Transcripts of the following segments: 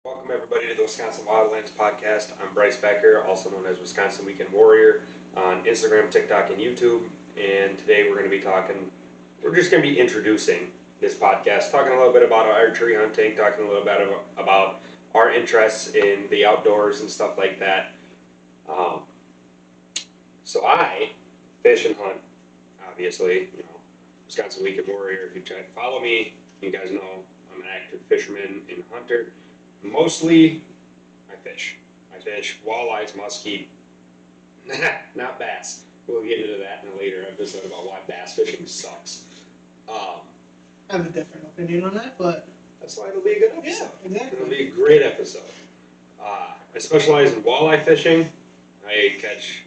Welcome everybody to the Wisconsin Wildlands podcast. I'm Bryce Becker, also known as Wisconsin Weekend Warrior on Instagram, TikTok, and YouTube. And today we're just going to be introducing this podcast, talking a little bit about archery hunting, talking a little bit about our interests in the outdoors and stuff like that. So I fish and hunt, obviously, Wisconsin Weekend Warrior. If you try to follow me, you guys know I'm an active fisherman and hunter. Mostly, I fish. I fish walleyes, muskie, not bass. We'll get into that in a later episode about why bass fishing sucks. I have a different opinion on that, but That's why it'll be a good episode. yeah, exactly. It'll be a great episode. I specialize in walleye fishing. I catch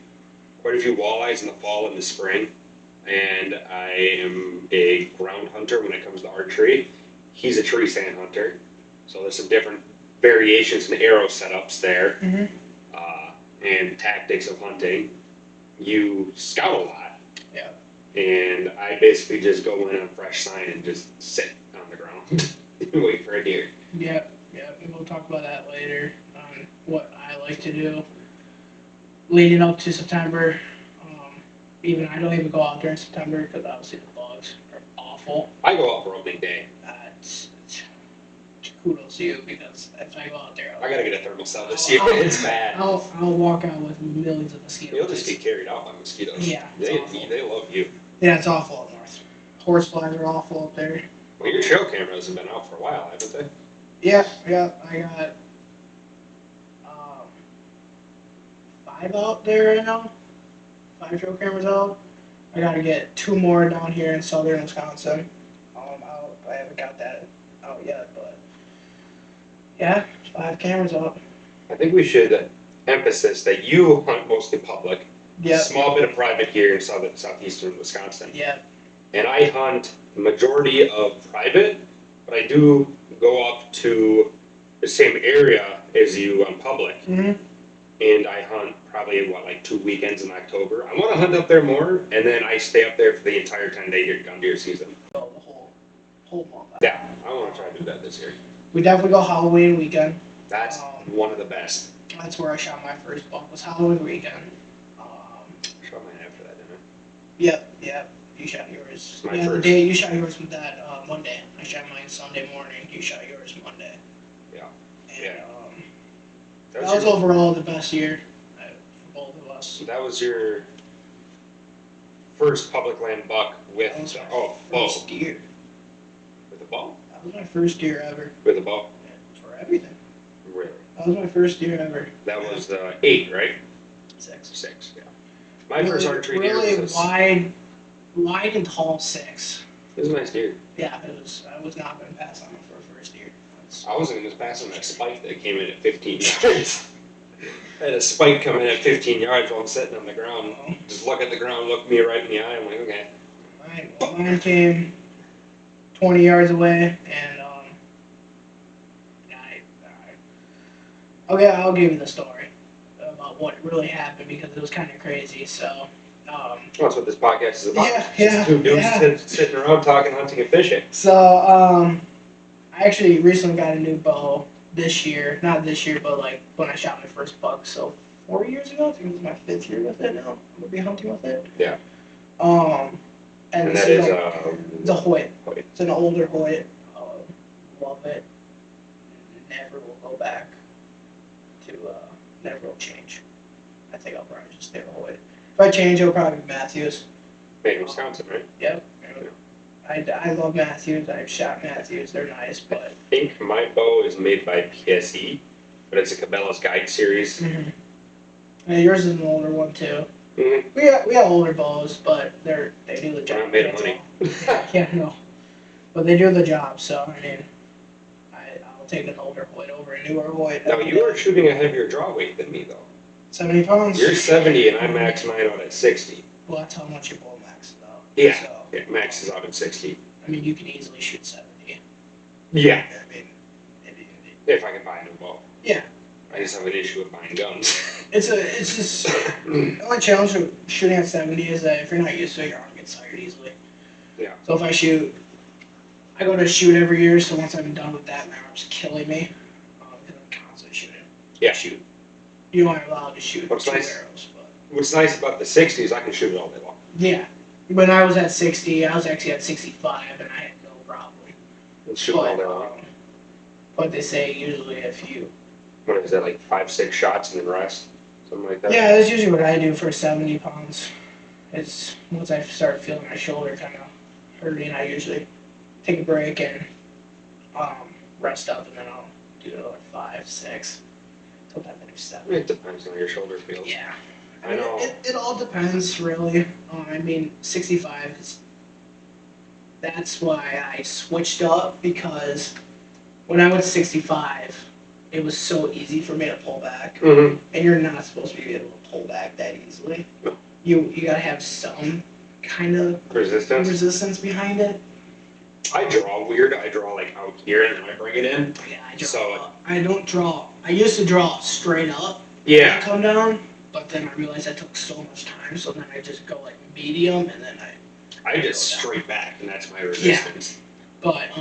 quite a few walleyes in the fall and the spring, and I am a ground hunter when it comes to archery. He's a tree stand hunter, so there's some different variations and arrow setups there, and tactics of hunting. You scout a lot, Yeah. and I basically just go in on fresh sign and just sit on the ground and wait for a deer. Yeah, and we'll talk about that later on what I like to do leading up to September. I don't even go out there in September because obviously the bugs are awful. I go out for opening day. It's kudos to you because if I go out there, I gotta get a thermal cell this year. It's bad. I'll walk out with millions of mosquitoes. You'll just get carried out by mosquitoes. Yeah, it's awful. They love you. Yeah, it's awful up north. Horseflies are awful up there. Well, your trail cameras have been out for a while, haven't they? Yeah, I got 5 out there right now. 5 trail cameras out. I gotta get 2 more down here in southern Wisconsin. Out. I haven't got that out yet, but yeah, 5 cameras out. I think we should emphasis that you hunt mostly public. Yeah. Small bit of private here in southeastern Wisconsin. Yeah. And I hunt the majority of private, but I do go up to the same area as you on public. Mm-hmm. And I hunt probably, like 2 weekends in October. I want to hunt up there more, and then I stay up there for the entire 10-day gun deer season. Go the whole month. Yeah, I want to try to do that this year. We definitely go Halloween weekend. That's one of the best. That's where I shot my first buck, was Halloween weekend. I shot mine after that, didn't Yep. You shot yours. It's my The first. day you shot yours was that Monday. I shot mine Sunday morning. You shot yours Monday. Yeah. And, Yeah. That was overall the best year for both of us. That was your first public land buck with That was the my bow. first deer. With a bow? That was my first deer ever. With a bow? For everything. Really? That was my first deer ever. That was the 8, right? 6. 6, yeah. My first archery deer really was wide and tall 6. It was a nice deer. Yeah, it was. I was not going to pass on it for a first deer. I wasn't going to pass on that spike that came in at 15 yards. I had a spike come in at 15 yards while I'm sitting on the ground. Just look at the ground, look me right in the eye. I'm like, okay. Mine came 20 yards away, and I'll give you the story about what really happened because it was kind of crazy. So. That's what this podcast is about. Yeah. 2 dudes sitting around talking, hunting, and fishing. So, I actually recently got a new bow this year. Not this year, but like when I shot my first buck. So 4 years ago, I think it was my 5th year with it now. I'm gonna be hunting with it. Yeah. And that is is it's a Hoyt. Hoyt. It's an older Hoyt. Love it. Never will go back to. Never will change. I think I'll probably just stay with Hoyt. If I change, it'll probably be Matthews. Made in Wisconsin, right? Yep. I love Matthews. I've shot Matthews. They're nice, but. I think my bow is made by PSE, but it's a Cabela's Guide series. Mm-hmm. Yeah, yours is an older one too. Mm-hmm. We have older bows, but they do the job. We're not made of money. Yeah, no. But they do the job, so I mean, I'll take an older Hoyt over a newer Hoyt. Now, you are shooting a heavier draw weight than me, though. 70 pounds? You're 70 and I max mine out at 60. Well, that's how much your bow maxes out. Yeah, So, it maxes out at 60. I mean, you can easily shoot 70. Yeah, I mean, if I can buy a new bow. Yeah. I just have an issue with buying guns. It's just, the only challenge with shooting at 70 is that if you're not used to it, your arm gets tired easily. Yeah. So if I go to shoot every year, so once I'm done with that, my arm's killing me. Because I'm Yeah. shoot. You aren't allowed to shoot What's two nice- arrows. But What's nice about the 60s, I can shoot it all day long. yeah, when I was at 60, I was actually at 65, and I had no problem. Let's shoot it all But day long. but they say usually if you What is that, like 5-6 shots and then rest? Something like that? yeah, that's usually what I do for 70 pounds. It's once I start feeling my shoulder kind of hurting, I usually take a break and rest up, and then I'll do another 5, 6. Sometimes I do 7. It depends on how your shoulder feels. Yeah. I know. It all depends, really. I mean, 65 is. That's why I switched up, because when I was 65, it was so easy for me to pull back. Mm-hmm. And you're not supposed to be able to pull back that easily. No. You gotta have some kind of resistance behind it. I draw weird. I draw like out here and then I bring it in. Yeah, I don't draw. I used to draw straight up. Yeah. And come down, but then I realized that took so much time, so then I just go like medium, and then I just straight back, and that's my resistance. But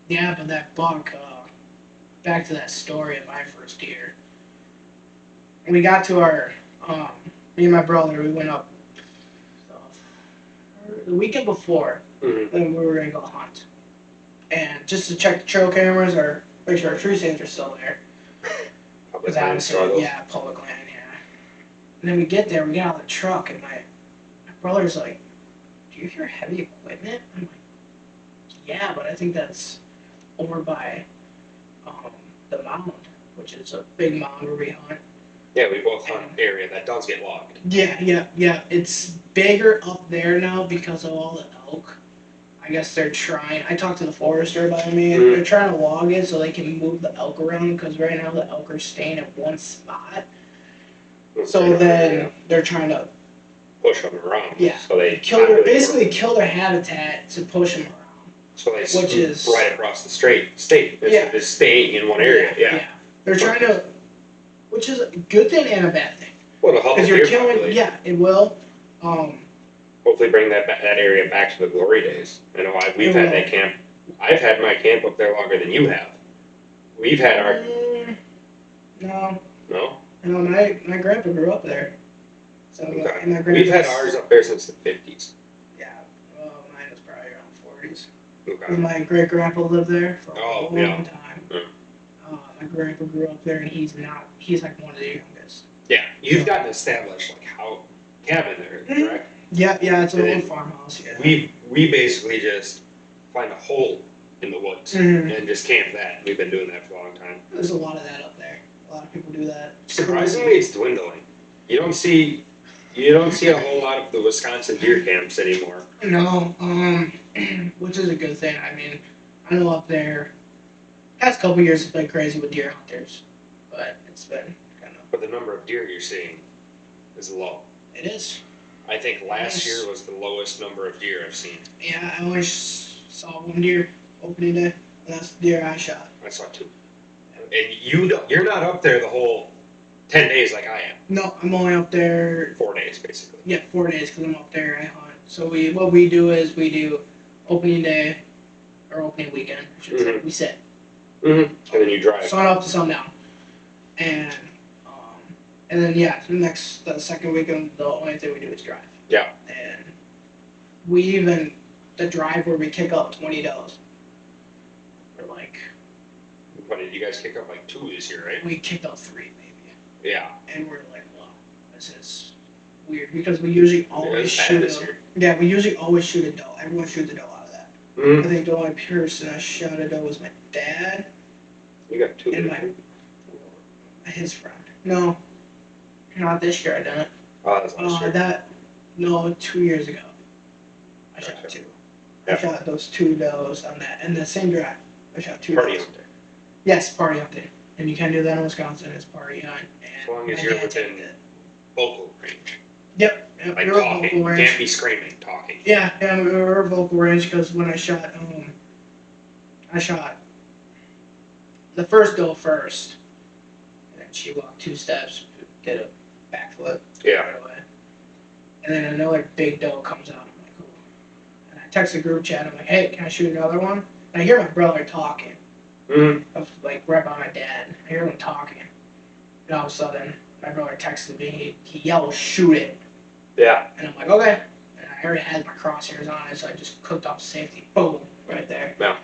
but that buck. Back to that story of my first deer. We got to our me and my brother. We went up the weekend before, Mm-hmm. and we were gonna go hunt, and just to check the trail cameras or make sure our tree stands are still there. Public land Obviously, struggles. yeah, public land, yeah. And then we get there, we get out of the truck, and my brother's like, "Do you hear heavy equipment?" I'm like, "Yeah, but I think that's over by the mound, which is a big mound where we hunt." Yeah, we both hunt an area that does get logged. Yeah. It's bigger up there now because of all the elk. I guess they're trying. I talked to the forester by me, and they're trying to log it so they can move the elk around, because right now the elk are staying at one spot. So then they're trying to push them around. Yeah. So they basically kill their habitat to push them around. So they which is right across the state. It's just staying in one area. Yeah. They're trying to, which is a good thing and a bad thing. Well, to help the Because you're deer killing. population. Yeah, it will. Hopefully, bring that area back to the glory days. I know we've had that camp. I've had my camp up there longer than you have. We've had our. No. No. No, my grandpa grew up there. So Okay. and my We've had grandpa's- ours up there since the 50s. Yeah, well, mine was probably around 40s. Okay. And my great grandpa lived there for a Oh, long yeah. time. Yeah. My grandpa grew up there, and he's like one of the youngest. Yeah, you've got an established cabin there, correct? Yeah, it's an And old farmhouse. Yeah. We basically just find a hole in the woods and just camp that. We've been doing that for a long time. There's a lot of that up there. A lot of people do that. Surprisingly, it's dwindling. You don't see a whole lot of the Wisconsin deer camps anymore. No, which is a good thing. I mean, I know up there, past couple years it's been crazy with deer hunters, but it's been kind of. But the number of deer you're seeing is low. It is. I think last year was the lowest number of deer I've seen. Yeah, I only saw one deer opening day, and that's the deer I shot. I saw 2. And you're not up there the whole 10 days like I am. No, I'm only up there. 4 days basically. Yeah, 4 days because I'm up there. I hunt. So what we do is we do opening day or opening weekend. I should say. We sit. Mm-hmm. And then you drive. Sun up to sundown, and then the second weekend the only thing we do is drive. Yeah. And the drive where we kick up 20 does. We're like. What did you guys kick up 2 this year, right? We kicked up 3 maybe. Yeah. And we're like, wow, this is weird because we usually always shoot. We usually always shoot a doe. Everyone shoots a doe out of that. Mm-hmm. I think the only person I shot a doe was my dad. You got 2. And his friend. No, not this year. I didn't. Oh, that's last year. 2 years ago. I shot Gotcha. 2. Yeah. I shot those 2 does on that, and the same drive. I shot 2 Party does. hunting. Yes, party hunting. And you can do that in Wisconsin. It's party hunt. And As long as my you're dad within did it. vocal range. Yep. Like we were talking. vocal You range. can't be screaming, talking. Yeah, we were vocal range because when I shot the first doe first, and then she walked 2 steps, did a backflip Yeah. right away, and then another big doe comes out. I'm like, ooh. And I text the group chat. I'm like, hey, can I shoot another one? And I hear my brother talking, Mm-hmm. of right by my dad. I hear him talking, And all of a sudden, my brother texted me. He yelled, "Shoot it!" Yeah. And I'm like, "Okay." And I already had my crosshairs on it, so I just cooked off safety. Boom, right there. Yeah.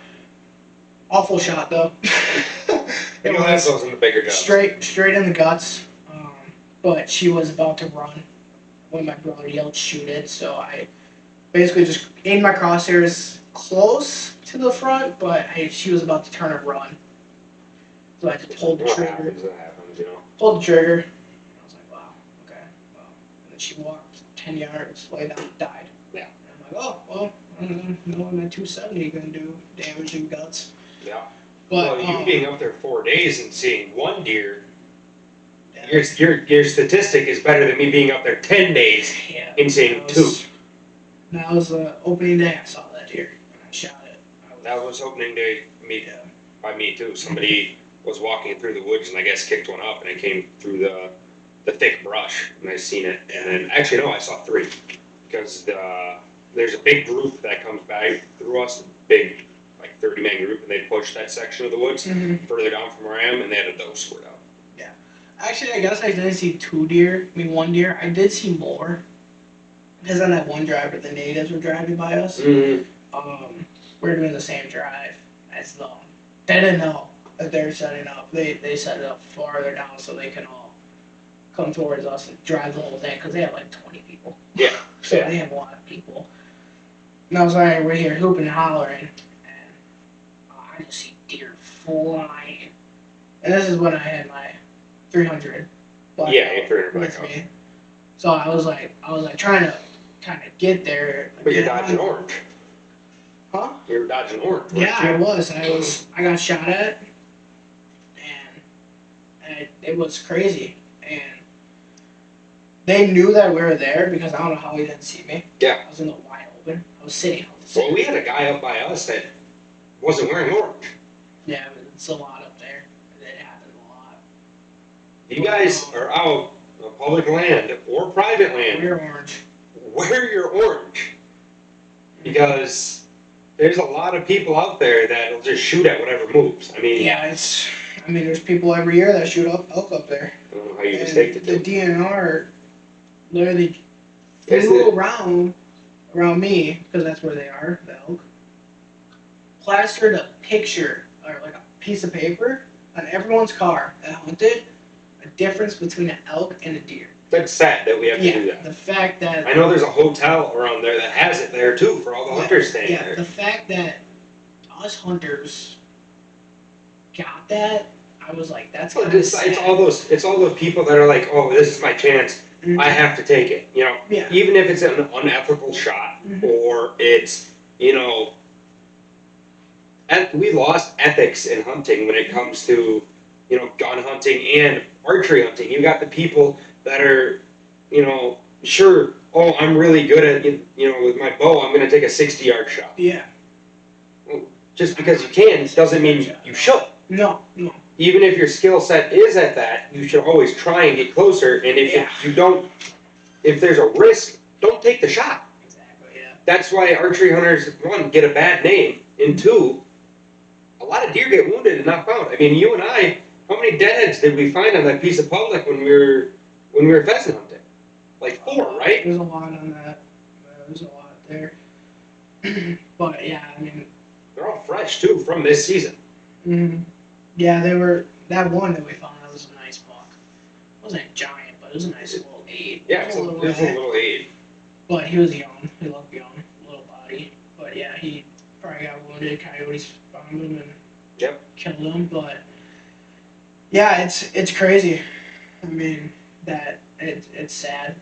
Awful shot though. You'll have those in the bigger jobs. Straight in the guts. But she was about to run when my brother yelled, "Shoot it!" So I basically just aimed my crosshairs close to the front, but she was about to turn and run. So I just pulled the What trigger. happens, that happens, you know. Pulled the trigger. I was like, wow, okay, well. And then she walked 10 yards, lay down, died. Yeah. And I'm like, oh, well, no, I'm at 270 gonna do damage in guts. Yeah. But well, you being up there 4 days and seeing one deer, yeah, your statistic is better than me being up there 10 days yeah, and seeing two. That was opening day. I saw that deer and I shot it. That was opening day by me too. Somebody was walking through the woods and I guess kicked one up and it came through the thick brush and I seen it. And then actually no, I saw 3 because there's a big group that comes by through us, a big like 30-man group, and they push that section of the woods further down from where I am, and they had a doe squirt out. Yeah. Actually, I guess I didn't see 2 deer. I mean, 1 deer. I did see more. Because on that one drive where the natives were driving by us, we're doing the same drive as them. They didn't know that they're setting up. They set it up farther down so they can all come towards us and drive the whole thing because they have like 20 people. Yeah. So they have a lot of people. And I was like, we're here hooping and hollering, and I just see deer flying. And this is when I had my 300 blackout 300 with blackout. me. So I was like trying to kind of get there. But you're dodging orange. Huh? You were dodging orange. Yeah, I was. I got shot at, and it was crazy. And they knew that we were there because I don't know how he didn't see me. Yeah. I was in the wide open. I was sitting. Well, we had a guy up by us that wasn't wearing orange. Yeah, but it's a lot up there. It happens a lot. You guys are out on public land or private land. We're orange. Wear your orange. Because there's a lot of people out there that'll just shoot at whatever moves. I mean, Yeah, there's people every year that shoot elk up there. I don't know how you just take The it. DNR literally Is flew it- around me, because that's where they are, the elk, plastered a picture, or like a piece of paper, on everyone's car that hunted, a difference between an elk and a deer. That's sad that we have to do that. The fact that... I know there's a hotel around there that has it there too for all the hunters staying Yeah, there. the fact that us hunters got that, I was like, that's kind of sad. It's all those people that are like, oh, this is my chance. Mhm. I have to take it. You know, Yeah. even if it's an unethical shot or it's, we lost ethics in hunting when it comes to, gun hunting and archery hunting. You got the people that are, sure, oh, I'm really good at, with my bow, I'm going to take a 60-yard shot. Yeah. Just because you can doesn't mean you should. No. Even if your skill set is at that, you should always try and get closer. And if there's a risk, don't take the shot. Exactly, yeah. That's why archery hunters, 1, get a bad name, and 2, a lot of deer get wounded and not found. I mean, you and I, how many deadheads did we find on that piece of public when we were pheasant hunting? Like 4, right? There's a lot on that. There's a lot there. But yeah, I mean... They're all fresh, too, from this season. Yeah, they were... That one that we found, that was a nice buck. It wasn't a giant, but it was a nice little 8. Yeah, it was a little 8. But he was young. He looked young. Little body. But yeah, he probably got wounded. Coyotes found him and killed him. But yeah, it's crazy. I mean, that it's sad.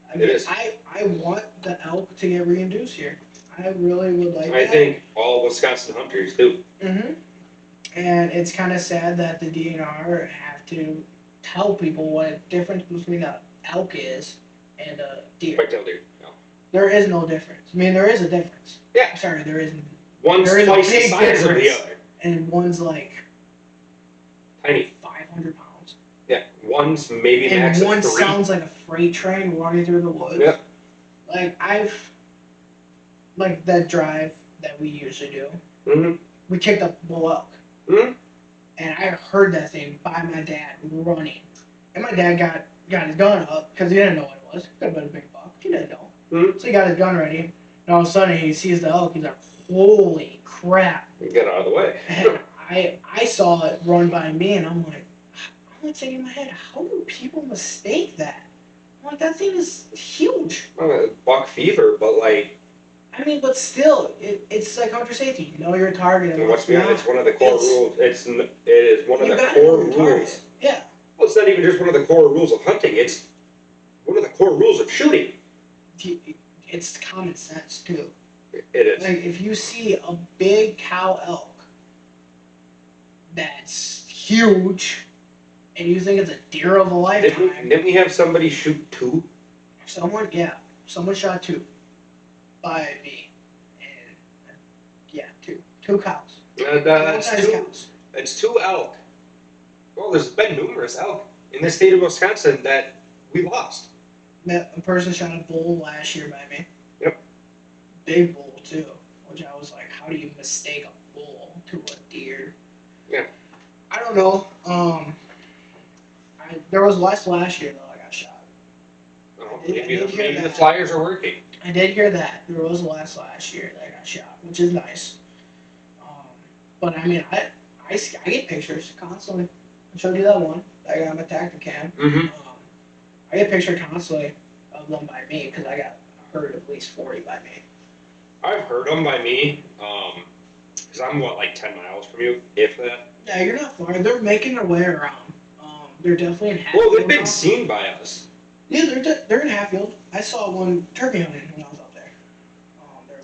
I mean, It is. I want the elk to get reintroduced here. I really would like I that. think all Wisconsin hunters do. And it's kind of sad that the DNR have to tell people what a difference between an elk is and a deer. Whitetail deer. No. There is no difference. I mean, there is a difference. Yeah. Sorry, there isn't. One's There is a twice the big size of the difference. other. And one's like Tiny. 500 pounds. Yeah. One's maybe max And of one 3. sounds like a freight train running through the woods. Yep. Like that drive that we usually do, Mm-hmm. we kicked up bull elk. Mm-hmm. And I heard that thing by my dad running. And my dad got his gun up because he didn't know what it was. Could have been a big buck. He didn't know. Mhm. So he got his gun ready. And all of a sudden he sees the elk. He's like, holy crap. You get out of the way. And I saw it run by me and I'm like thinking in my head, how do people mistake that? I'm like, that thing is huge. Buck fever, but like, I mean, but still, it's like hunter safety. You know your target. And let's be honest, it's one of the core rules. It is one of you the gotta core know your target. rules. Yeah. Well, it's not even just one of the core rules of hunting. It's one of the core rules of shooting. It's common sense too. It is. Like if you see a big cow elk that's huge, and you think it's a deer of a lifetime. Didn't we have somebody shoot 2? Someone shot 2 by me, and yeah, 2 cows. That's Full-size 2. cows. It's 2 elk. Well, there's been numerous elk in the state of Wisconsin that we lost. Met a person shot a bull last year by me. Yep. Big bull too, which I was like, how do you mistake a bull to a deer? Yeah. I don't know. There was less last year though. I got shot. Oh, I did hear maybe the that. flyers are working. I did hear that there was less last year that I got shot, which is nice. But I mean, I get pictures constantly. I showed you that one. I got my tactic cam. Mm-hmm. I get pictures constantly of them by me because I got heard at least 40 by me. I've heard them by me, because I'm like 10 miles from you, if that. Yeah, you're not far. They're making their way around. They're definitely in Hatfield. Well, they've been now. seen by us. Yeah, they're in Hatfield. I saw one turkey hunting when I was out there.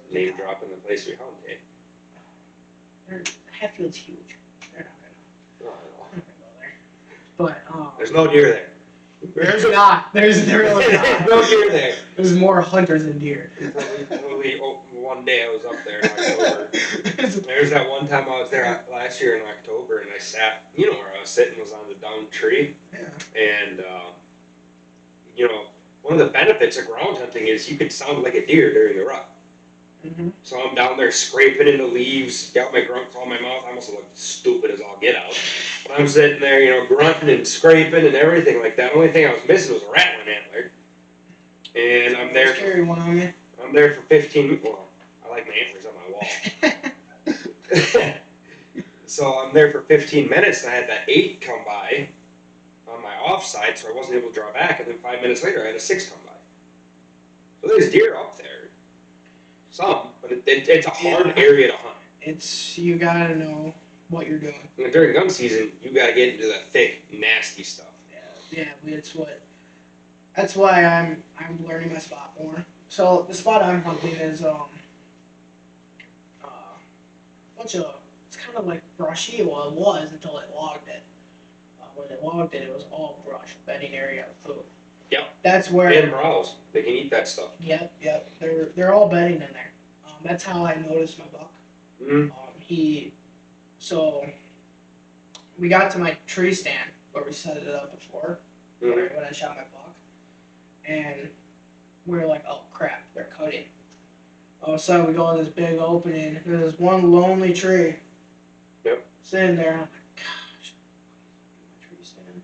Name dropping the place we hunt, eh? Hatfield's huge. They're not Oh, gonna go there. But there's no deer there. there's not. There's really There's not. no deer there. There's more hunters than deer. One day I was up there in October. There's that one time I was there last year in October, and I sat, where I was sitting was on the downed tree. Yeah. And, one of the benefits of ground hunting is you can sound like a deer during the rut. Mm-hmm. So I'm down there scraping in the leaves, got my grunts on my mouth. I almost look stupid as all get out. But I'm sitting there, grunting and scraping and everything like that. The only thing I was missing was a rattling antler. And I'm there. Carry one on me. I'm there for 15 minutes. Well, I like my antlers on my wall. So I'm there for 15 minutes, and I had that 8 come by on my offside, so I wasn't able to draw back. And then 5 minutes later, I had a 6 come by. So there's deer up there. Some, but it's a hard area to hunt. You gotta know what you're doing. And during gun season, you gotta get into the thick, nasty stuff. Yeah, that's why I'm learning my spot more. So the spot I'm hunting is it's kind of like brushy. Well, it was until it logged it. When it logged it, it was all brush, bedding area of food. Yep. That's where. And browse. They can eat that stuff. Yep. They're all bedding in there. That's how I noticed my buck. Mm-hmm. So we got to my tree stand where we set it up before when I shot my buck, and we were like, oh crap, they're cutting. All of a sudden we go in this big opening. There's this one lonely tree. Yep. Sitting there, I'm like, gosh, my tree stand.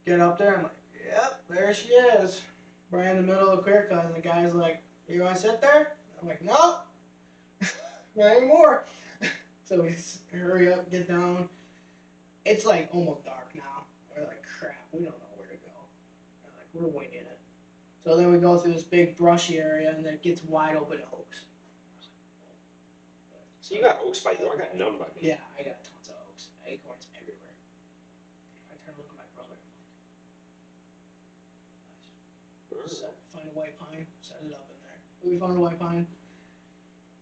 Get up there, I'm like, yep, there she is, right in the middle of the clear cut. And the guy's like, you want to sit there? I'm like, no, not anymore. So we hurry up, get down. It's like almost dark now. We're like, crap, we don't know where to go. We're winging it. So then we go through this big brushy area, and then it gets wide open oaks. So you got oaks by you. I got none by me. Yeah, I got tons of oaks. Acorns everywhere. I turn to look at my brother. Find a white pine, set it up in there. We found a white pine.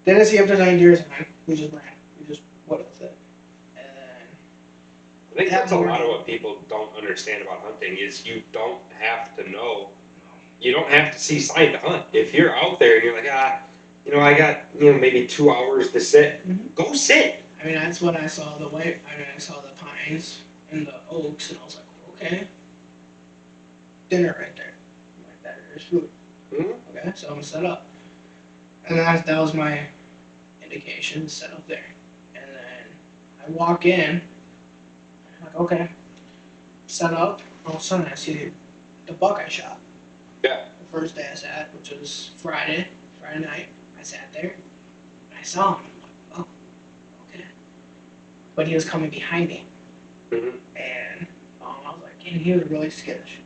Didn't see if there's any deer sign. We just ran. We just went with it. And I think that's a lot of what people don't understand about hunting is you don't have to know. You don't have to see sign to hunt. If you're out there and you're like, I got, maybe 2 hours to sit, go sit. I mean, that's when I saw I saw the pines and the oaks, and I was like, okay, dinner right there. There's food. Mm-hmm. Okay, so I'm gonna set up. And that was my indication, set up there. And then I walk in, I'm like, okay. set up. All of a sudden, I see the buck I shot. Yeah. The first day I sat, which was Friday night. I sat there. And I saw him. I'm like, oh, okay. But he was coming behind me, and I was like, and he was really skittish.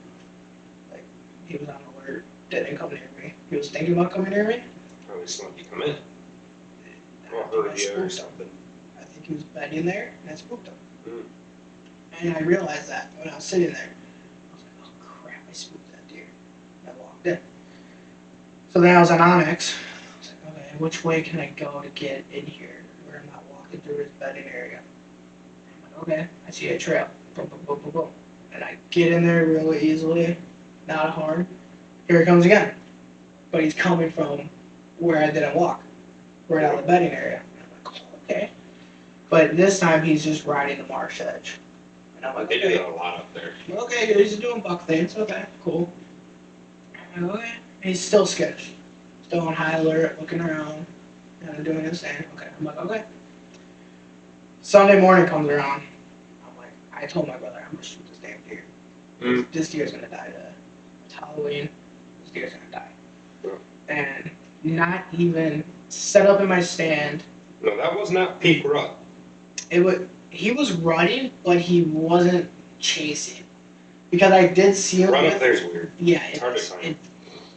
Like he was on alert. Didn't come near me. He was thinking about coming near me. Probably just let you come in. Or I heard you or spooked him. something. I think he was bedding there, and I spooked him. Mm. And I realized that when I was sitting there, I was like, oh crap, I spooked that deer. And I walked in. So then I was on Onyx. I was like, okay, which way can I go to get in here where I'm not walking through his bedding area? I'm like, okay, I see a trail. Boom, boom, boom, boom, boom. And I get in there really easily, not hard. Here he comes again. But he's coming from where I didn't walk, right out of the bedding area. And I'm like, oh, okay. But this time he's just riding the marsh edge. And I'm like, They do okay. that a lot up there. Okay, he's doing buck things. Okay, cool. I'm like, okay. He's still skittish. Still on high alert, looking around, doing his thing. Okay, I'm like, okay. Sunday morning comes around. I'm like, I told my brother, I'm gonna shoot this damn deer. Mm. This deer's gonna die today. It's Halloween. This deer's gonna die. Yeah. And not even set up in my stand. No, that was not peak rut. He was running, but he wasn't chasing. Because I did see him. Run up there's weird. Yeah, It's hard to time.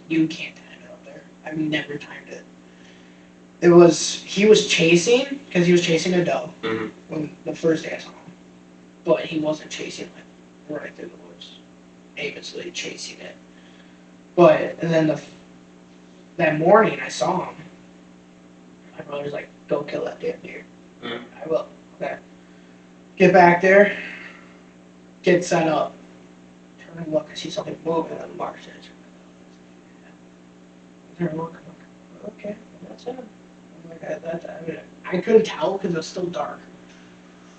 You can't time it up there. I've never timed it. He was chasing, because he was chasing a doe when the first day I saw him. But he wasn't chasing like right through the woods, aimlessly chasing it. But, and then that morning I saw him. My brother's like, go kill that damn deer. I will. Okay. Get back there, get set up, turn and look, I see something moving on the marsh edge. I turn and look, I'm like, okay, that's him. I'm like, I couldn't tell because it was still dark.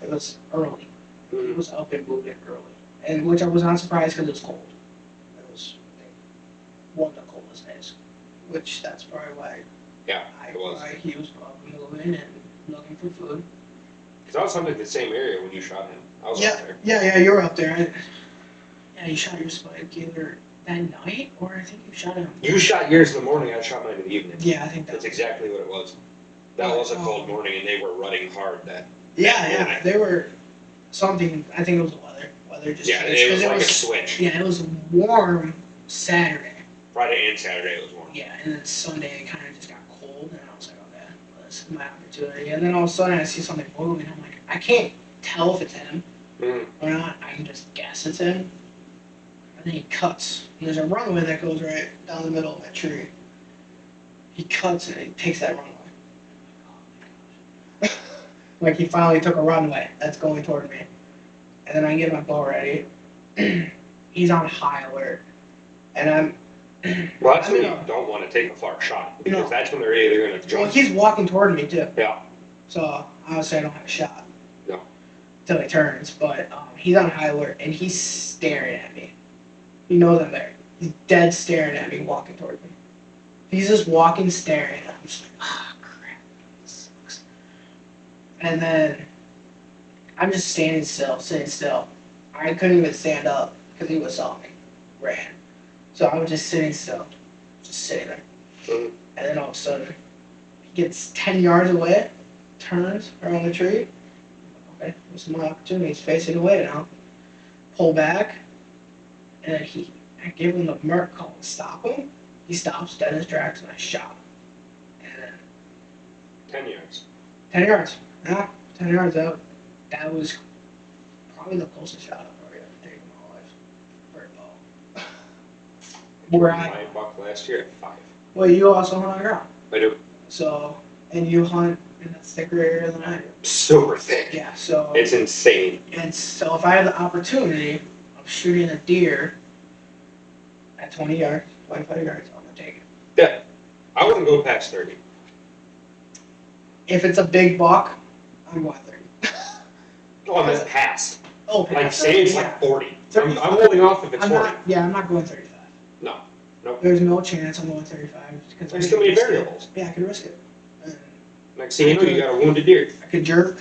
It was early. It was up and moving early. And which I was not surprised because it was cold. It was one of the coldest days. Which that's probably why It was. why he was up and moving and looking for food. Because I was hunting the same area when you shot him. I was up there. Yeah, you were up there. Yeah, you shot your spike either that night or I think you shot him. You shot yours in the morning, I shot mine in the evening. Yeah, I think That's exactly what it was. That was a cold morning and they were rutting hard that Yeah, they were something, I think it was the weather. Weather just changed. It was like a switch. Yeah, it was warm Saturday. Friday and Saturday it was warm. Yeah, and then Sunday it kind of just got cold and I was like, okay, well, this is my opportunity. And then all of a sudden I see something moving and I'm like, I can't tell if it's him or not. I can just guess it's him. And then he cuts. And there's a runway that goes right down the middle of that tree. He cuts and he takes that runway. Like he finally took a runway that's going toward me. And then I get my bow ready. He's on high alert. And I'm... Well, that's when you don't want to take a far shot. Because that's when they're either going to jump. Well, he's walking toward me too. Yeah. So obviously I don't have a shot. No. Until he turns. But he's on high alert and he's staring at me. He knows I'm there. He's dead staring at me, walking toward me. He's just walking, staring. I'm just like, ah, crap. This sucks. And then I'm just standing still, sitting still. I couldn't even stand up because he was on me. Ran. So I was just sitting still. Just sitting there. And then all of a sudden, he gets 10 yards away, turns around the tree. Okay, this is my opportunity. He's facing away now. Pull back. And then I gave him the merc call to stop him. He stops dead in his tracks, and I shot him. And then 10 yards. 10 yards. Yeah, 10 yards out. That was probably the closest shot I've ever taken in my life for a bow. Where My buck last year at 5. Well, you also hunt on ground. I do. So, and you hunt in a thicker area than I do. Super thick. Yeah, so. It's insane. And so if I had the opportunity of shooting a deer at 20 yards, 25 yards, I'm going to take it. Yeah. I wouldn't go past 30. If it's a big buck, I'm going 30. Oh, that's past. Oh, Like, say it's like 40. 30. I'm holding off if it's 40. I'm not going 35. No. Nope. There's no chance I'm going 35. Because There's too many variables. Yeah, I could risk it. And Next thing you know, you got a wounded deer. I could jerk.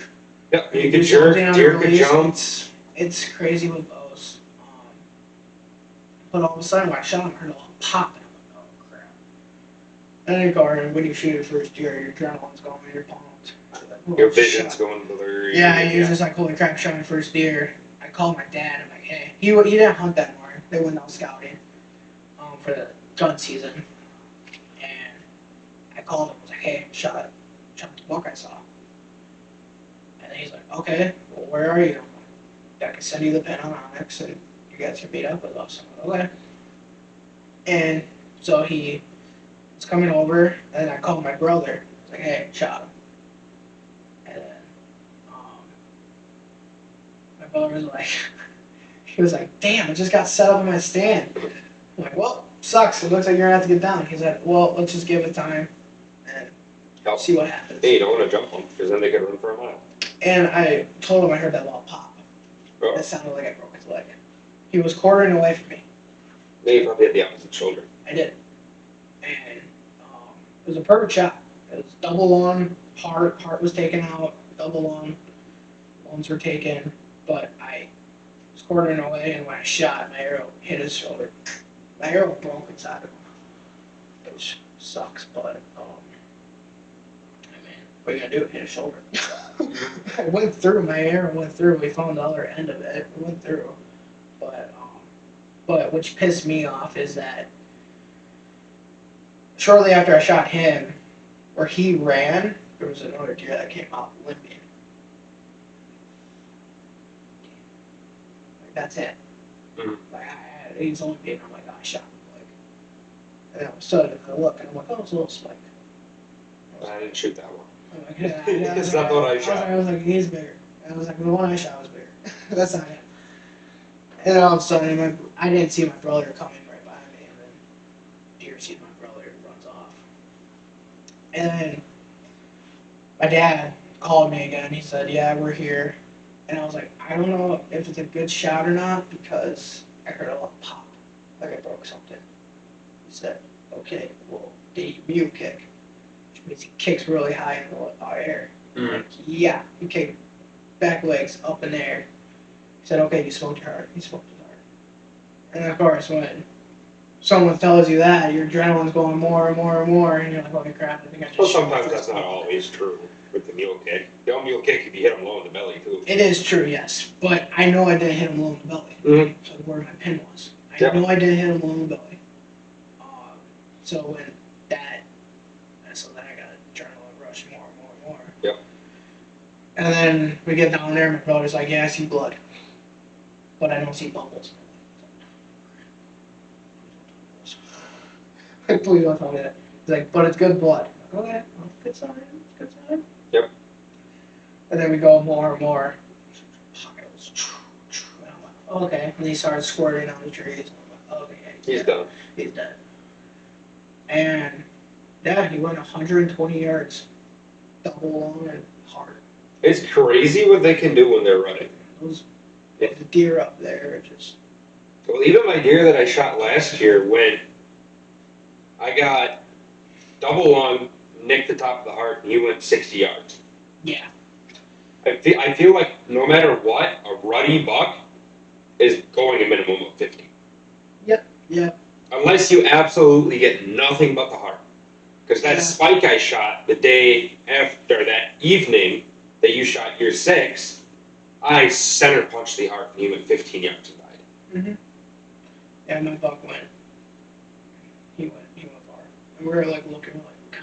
Yep, you could jerk, deer could jump. It's crazy with bows. But all of a sudden, when I shot him, I heard a little pop, and I'm like, oh crap. And then Gordon, when you shoot your first deer, your adrenaline's going, you're pumped. Like, oh, Your vision's shit. going blurry. Yeah, he was just like, holy crap, shot my first deer. I called my dad. I'm like, hey, he didn't hunt that morning. They went out scouting for the gun season, and I called him. I was like, hey, shot the buck I saw. And he's like, okay, well, where are you? I can send you the pin on Onyx, and you guys can meet up with us. I'm like, okay. And so he was coming over, and I called my brother. I was like, hey, shot him. And then my brother was like, he was like, damn, I just got set up in my stand. I'm like, well, sucks. It looks like you're going to have to get down. He said, well, let's just give it time and see what happens. Hey, you don't want to jump them, because then they could run for a mile. And I told him I heard that little pop. Oh. It sounded like I broke his leg. He was quartering away from me. Then you probably hit the opposite shoulder. I did. And it was a perfect shot. It was double lung, heart was taken out, double lung, lungs were taken, but I was quartering away, and when I shot, my arrow hit his shoulder. My arrow broke inside of him, which sucks, but I mean, what are you gonna do? Hit his shoulder. I went through, my arrow went through. We found the other end of it. It went through, but which pissed me off is that shortly after I shot him, where he ran, there was another deer that came out limping. Like, that's it. Mm-hmm. Like, he's limping. I'm like, oh, I shot him. Like, and all of a sudden, I look, and I'm like, oh, it's a little spike. I didn't shoot that one. I'm like, yeah, It's not the one I shot. I was like, he's bigger. And I was like, the one I shot was bigger. That's not it. And then all of a sudden, I didn't see my brother coming right behind me, and then deer sees my brother and runs off. And then my dad called me again. He said, yeah, we're here. And I was like, I don't know if it's a good shot or not, because I heard a little pop, like I broke something. He said, okay, well, did he mule kick? Which means he kicks really high in the air. Mm-hmm. Like, yeah, he kicked back legs up in the air. He said, okay, you smoked your heart. He smoked his heart. And of course, when someone tells you that, your adrenaline's going more and more and more, and you're like, holy crap, I think I just Well, sometimes that's not always true with the mule kick. The mule kick, if you hit them low in the belly, too. It is true, yes. But I know I didn't hit him low in the belly. Mm-hmm. So where my pin was. I Yep. know I didn't hit him low in the belly. So when so then I got adrenaline rush more and more and more. Yep. And then we get down there, and my brother's like, yeah, I see blood. But I don't see bubbles. Please don't tell me that. He's like, but it's good blood. I'm like, okay, well, good sign, good sign. Yep. And then we go more and more. Pockets. And I'm like, okay. And he starts squirting on the trees. I'm like, okay. He's done. He's dead. And yeah, he went 120 yards, double long and hard. It's crazy what they can do when they're running. Those the deer up there are just. Well, even my deer that I shot last year, when I got double lung, nicked the top of the heart, and he went 60 yards. Yeah. I feel like no matter what, a ruddy buck is going a minimum of 50. Yep. Unless you absolutely get nothing but the heart. Because that Yeah. spike I shot the day after that evening that you shot year 6, I center punched the heart and he went 15 yards and died. Mhm. Yeah, my buck went. He went far. And we were like looking, like, gosh,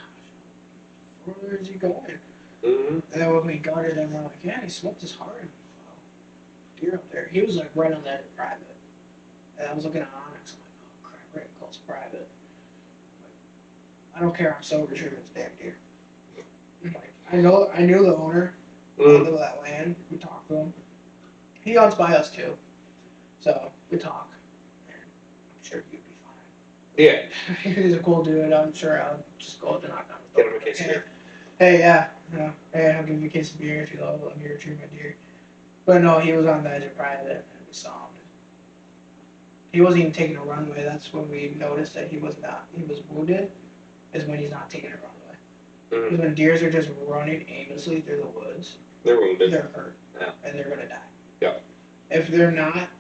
where is he going? Mm-hmm. And then when we got it, and we're like, yeah, he smoked his heart. Wow. Deer up there. He was like right on that private. And I was looking at Onyx. I'm like, oh crap, right close private. Like, I don't care. I'm sober shooting this damn deer. Like, I knew the owner of that land. We talked to him. He hunts by us too. So we talk. And I'm sure you'd be fine. Yeah. He's a cool dude. I'm sure I'll just go up and knock on his door. Get him a case of beer. Hey, yeah. Hey, I'll give you a case of beer if you love. I'm here to treat my deer. But no, he was on the edge of private, and we saw him. He wasn't even taking a runway. That's when we noticed that he was not. He was wounded. Is when he's not taking a runway. Mm-hmm. Because when deers are just running aimlessly through the woods, They're wounded. they're hurt. Yeah. And they're gonna die. Yeah. If they're not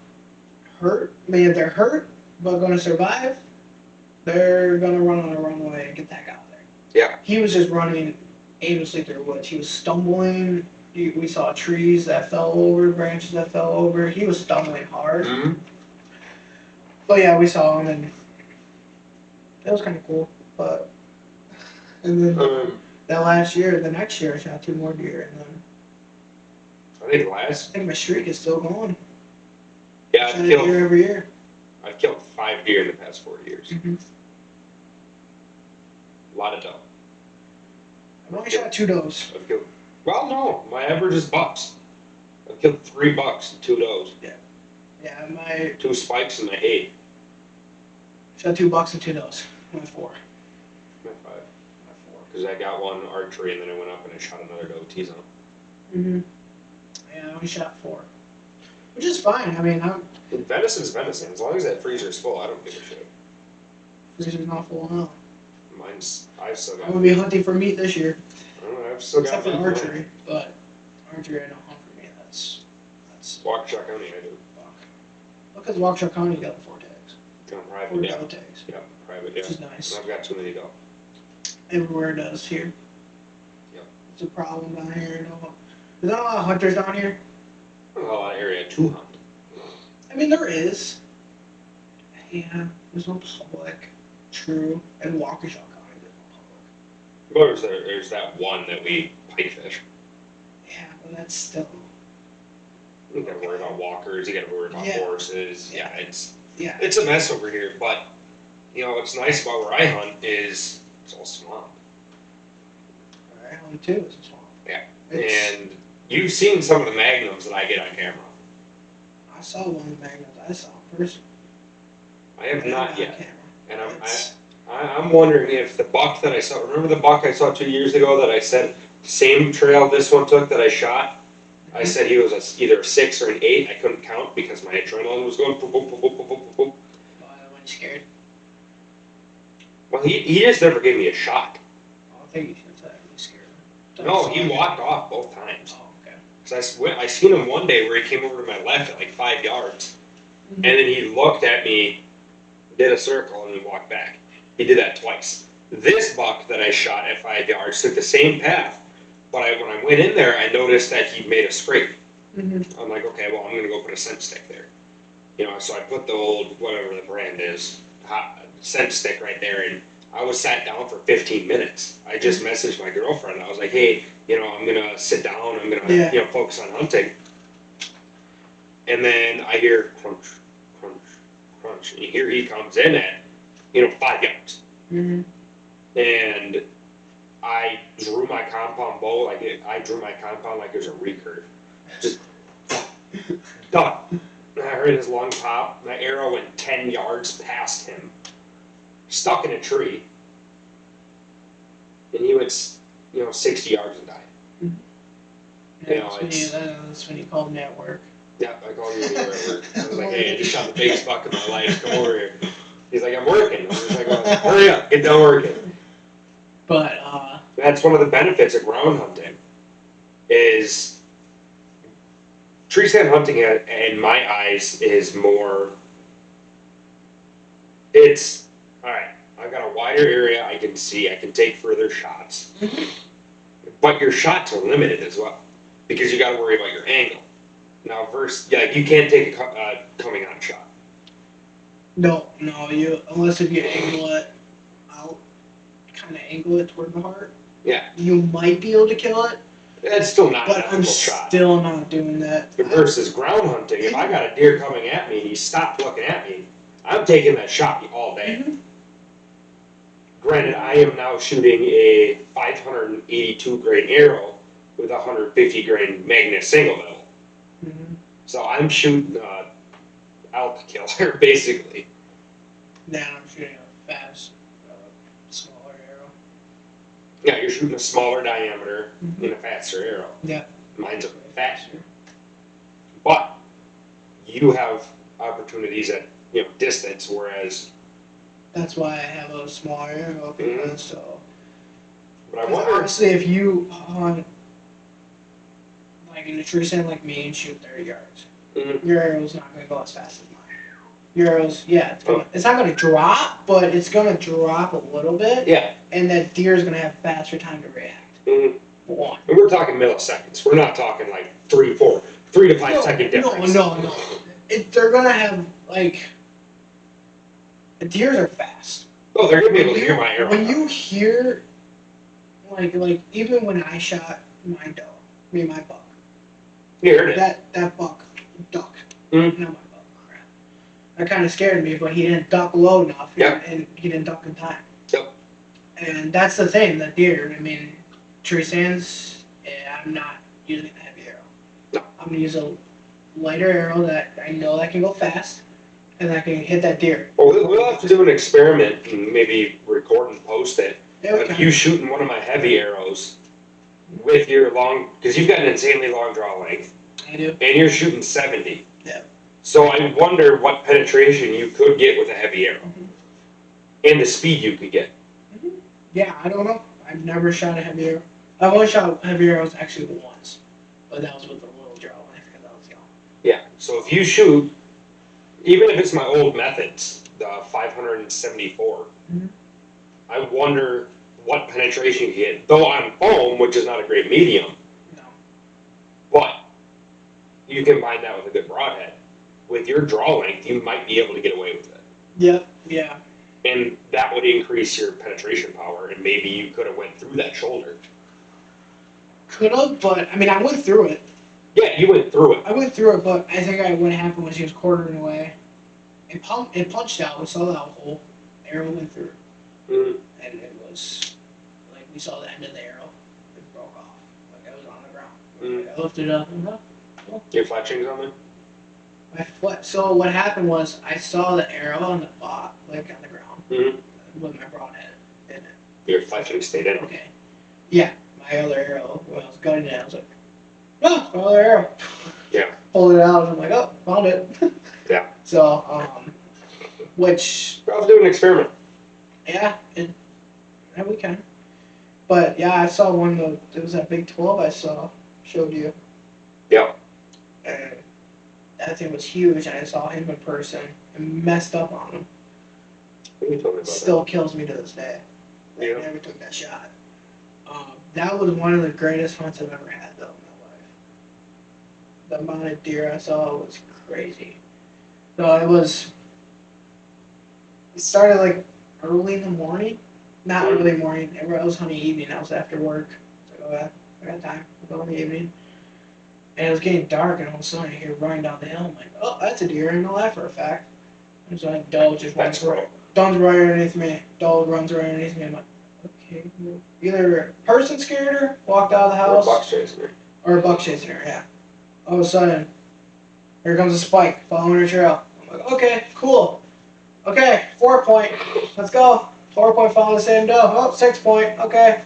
hurt, if they're hurt, but going to survive, they're going to run on a runway and get the heck out of there. Yeah. He was just running aimlessly through woods. He was stumbling. We saw trees that fell over, branches that fell over. He was stumbling hard. Mm-hmm. But yeah, we saw him, and it was kind of cool. But and then the next year, I shot 2 more deer, and then I I think my streak is still going. Yeah, Shot a deer every year. I've killed 5 deer in the past 4 years. Mm-hmm. A lot of doe. I've only shot 2 does. I've killed. Well, no, my average is bucks. I've killed 3 bucks and 2 does. Yeah, my 2 spikes and my 8. shot 2 bucks and 2 does. My 4. My 5. My 4. Because I got one archery and then I went up and I shot another doe T-zone. Mm-hmm. Yeah, I only shot 4. Which is fine. I mean, Venison's venison. As long as that freezer's full, I don't give a shit. freezer's not full now. I've still I'm got. gonna be hunting for meat this year. I don't know, I've still got. Except for meat archery, but archery I don't hunt for meat. That's Waukesha County, I do. fuck. Because Waukesha County got 4 tags. On 4 private, yeah. double tags. Yeah, private, Which yeah. is nice. I've got too many doe. Everywhere it does here. Yep. It's a problem down here. There's not a lot of hunters down here. Not a lot of area to hunt. I mean, there is. Yeah, there's no public. True. And Waukesha County, there's no public. But there's that one that we pike fish. Yeah, but that's still. You gotta worry about walkers, you gotta worry about Yeah. horses. Yeah. Yeah. It's a mess over here, but you know what's nice about where I hunt is it's all swamp. I hunt too. It's a swamp. Yeah. It's, And you've seen some of the magnums that I get on camera. I saw one of the magnums. I saw in person. I have not on yet. camera. And It's- I'm wondering if the buck that I saw, remember the buck I saw 2 years ago that I said, same trail this one took that I shot? I said he was either a 6 or an 8. I couldn't count because my adrenaline was going boop, boop, boop, boop, boop, boop, boop. When you scared. Well, he just never gave me a shot. I don't think you should say when you scared. No, he walked off both times. Oh, okay. Because I seen him one day where he came over to my left at like 5 yards. And then he looked at me, did a circle, and then walked back. He did that twice. This buck that I shot at 5 yards took the same path, but when I went in there, I noticed that he'd made a scrape. Mm-hmm. I'm like, okay, well, I'm going to go put a scent stick there. You know, so I put the old, whatever the brand is, scent stick right there, and I was sat down for 15 minutes. I just messaged my girlfriend. I was like, hey, you know, I'm going to sit down. I'm going to, Yeah. you know, focus on hunting. And then I hear crunch, crunch, crunch. And here he comes in at, 5 yards. Mm-hmm. And I drew my compound bow like I drew my compound like it was a recurve. Just done. And I heard his lung pop. My arrow went 10 yards past him, stuck in a tree. And he went, 60 yards and died. Yeah, that's when you called me at work. Yeah, I called you when you were at work. I was like, hey, I just shot the biggest buck of my life. Come over here. He's like, I'm working. I was like, well, hurry up, get done working. But, That's one of the benefits of ground hunting, is tree stand hunting, in my eyes, is more, it's, alright, I've got a wider area I can see, I can take further shots. But your shots are limited as well, because you gotta worry about your angle. Now, you can't take a coming on shot. no, unless if you angle it out, kind of angle it toward the heart. Yeah. You might be able to kill it, That's still not but an I'm ethical shot. still not doing that. Versus ground hunting, if I got a deer coming at me and he stopped looking at me, I'm taking that shot all day. Mhm. Granted, I am now shooting a 582 grain arrow with a 150 grain magnet single level. Mhm. So I'm shooting elk killer, basically. Now I'm shooting a fast, smaller arrow. Yeah, you're shooting a smaller diameter Mhm. in a faster arrow. Yeah. Mine's a faster. But you have opportunities at distance, whereas. That's why I have a smaller arrow, because so. But I Because wonder. honestly, if you hunt like in a tree stand like me and shoot 30 yards, Mhm. your arrow's not going to go as fast as mine. your arrows, yeah, it's not gonna drop, but it's gonna drop a little bit, Yeah. and that deer is gonna have faster time to react. Mm-hmm. One. And we're talking milliseconds. We're not talking like 3 to 5 second difference. No. They're gonna have like the deers are fast. Oh, they're gonna be able to hear my arrow. When you hear like even when I shot my doe, my buck. You heard it. That buck ducked. Mm-hmm. Not my buck, crap. That kind of scared me, but he didn't duck low enough. Yep. And he didn't duck in time. Yep. And that's the thing, the deer. I mean, tree stands. Yeah, I'm not using a heavy arrow. No. I'm gonna use a lighter arrow that I know that can go fast, and that can hit that deer. Well, we'll have to do an experiment and maybe record and post it. Yeah, we can. You shooting one of my heavy arrows with your long, because you've got an insanely long draw length, I do. and you're shooting 70. Yeah. So I wonder what penetration you could get with a heavy arrow, and the speed you could get. Yeah, I don't know. I've never shot a heavy arrow. I've only shot heavy arrows actually once, but that was with a little draw length because I was young. Yeah. So if you shoot, even if it's my old methods, the 574, Mhm. I wonder what penetration you get. Though on foam, which is not a great medium, No. but you combine that with a good broadhead. With your draw length, you might be able to get away with it. Yep. Yeah. And that would increase your penetration power, and maybe you could have went through that shoulder. Could have, but I mean, I went through it. Yeah, you went through it. I went through it, but I think what happened was he was quartering away. It punched out. We saw that hole. The arrow went through, Mm. and it was like we saw the end of the arrow. It broke off. Like I was on the ground. Mm. I lifted it up and Your fletchings on there? my foot. So what happened was I saw the arrow on the bot, like on the ground, with my broadhead in it. Your fletchings stayed in. Okay. Yeah, my other arrow. When I was gutting it, I was like, "Oh, my other arrow." Yeah. Pulled it out. And I'm like, "Oh, found it." Yeah. So, which I'll do an experiment. yeah, we can. But yeah, I saw one. It was that Big 12 I showed you. Yeah. And that thing was huge, and I saw him in person and messed up on him. You told me about Still kills me to this day. Yeah. I never took that shot. That was one of the greatest hunts I've ever had, though, in my life. The amount of deer I saw was crazy. So it started like early in the morning. Not early morning. I was hunting evening. I was after work. I was like, oh yeah, I got time. I'll go in the evening. And it was getting dark, and all of a sudden I hear running down the hill. I'm like, oh, that's a deer. I know that for a fact. And so like, doe just runs right. Doe's right underneath me. Doe runs right underneath me. I'm like, okay. Either a person scared her, walked out of the house. Or a buck chasing her. Or a buck chasing her, yeah. All of a sudden, here comes a spike following her trail. I'm like, okay, cool. Okay, 4 point. Let's go. 4 point following the same doe. Oh, 6 point. Okay.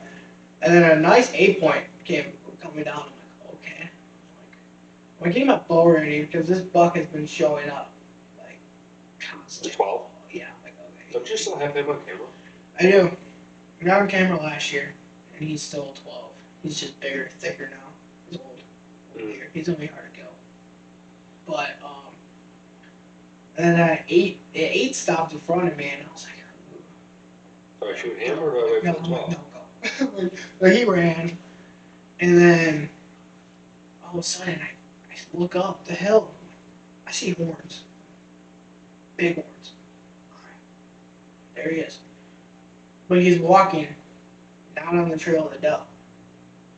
And then a nice 8 point came coming down. I'm like, okay. I'm getting my bow ready because this buck has been showing up like constantly. 12? Yeah, I'm like, okay. Don't you still have him on camera? I do. I got on camera last year, and he's still 12. He's just bigger, thicker now. He's old. Mm. He's gonna be hard to kill. But and then at 8 stopped in front of me, and I was like, Do I shoot him or do I wait no, for the 12? no, go. But he ran, and then all of a sudden I look up the hill. I see horns, big horns. There he is. But he's walking down on the trail of the doe.